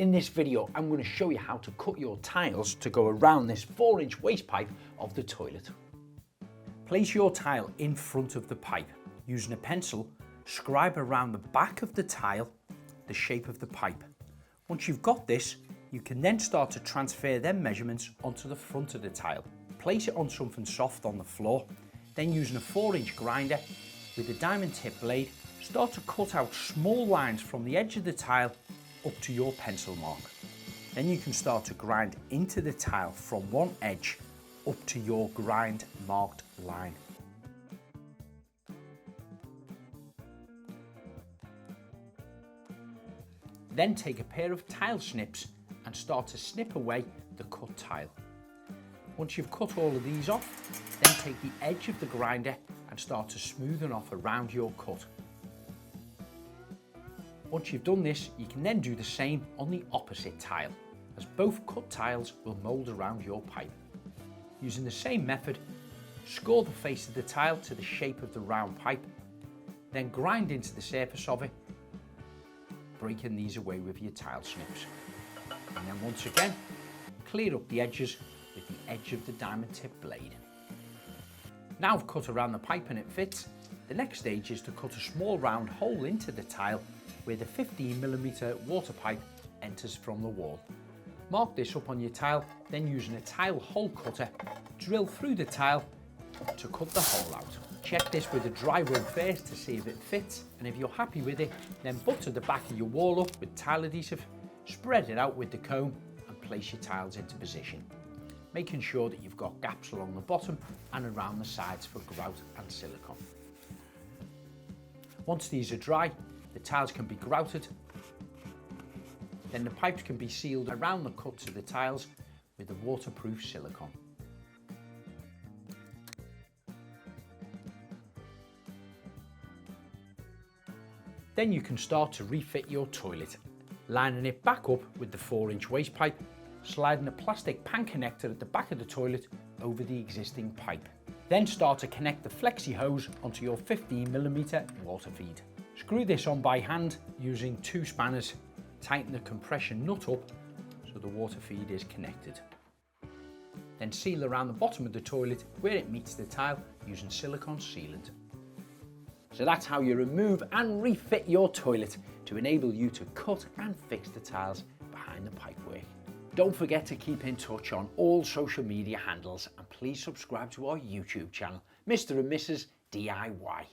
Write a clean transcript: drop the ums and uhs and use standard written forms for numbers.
In this video, I'm going to show you how to cut your tiles to go around this 4-inch waste pipe of the toilet. Place your tile in front of the pipe. Using a pencil, scribe around the back of the tile the shape of the pipe. Once you've got this, you can then start to transfer them measurements onto the front of the tile. Place it on something soft on the floor, then using a 4-inch grinder with a diamond tip blade, start to cut out small lines from the edge of the tile up to your pencil mark. Then you can start to grind into the tile from one edge up to your grind marked line. Then take a pair of tile snips and start to snip away the cut tile. Once you've cut all of these off, then take the edge of the grinder and start to smoothen off around your cut. Once you've done this, you can then do the same on the opposite tile, as both cut tiles will mould around your pipe. Using the same method, score the face of the tile to the shape of the round pipe, then grind into the surface of it, breaking these away with your tile snips. And then once again, clear up the edges with the edge of the diamond tip blade. Now I've cut around the pipe and it fits, the next stage is to cut a small round hole into the tile where the 15mm water pipe enters from the wall. Mark this up on your tile, then using a tile hole cutter, drill through the tile to cut the hole out. Check this with a dry rub first to see if it fits, and if you're happy with it, then butter the back of your wall up with tile adhesive, spread it out with the comb and place your tiles into position, making sure that you've got gaps along the bottom and around the sides for grout and silicone. Once these are dry, the tiles can be grouted, then the pipes can be sealed around the cuts of the tiles with the waterproof silicone. Then you can start to refit your toilet, lining it back up with the 4-inch waste pipe, sliding a plastic pan connector at the back of the toilet over the existing pipe. Then start to connect the flexi hose onto your 15mm water feed. Screw this on by hand using 2 spanners, tighten the compression nut up so the water feed is connected. Then seal around the bottom of the toilet where it meets the tile using silicone sealant. So that's how you remove and refit your toilet to enable you to cut and fix the tiles behind the pipework. Don't forget to keep in touch on all social media handles and please subscribe to our YouTube channel, Mr. and Mrs. DIY.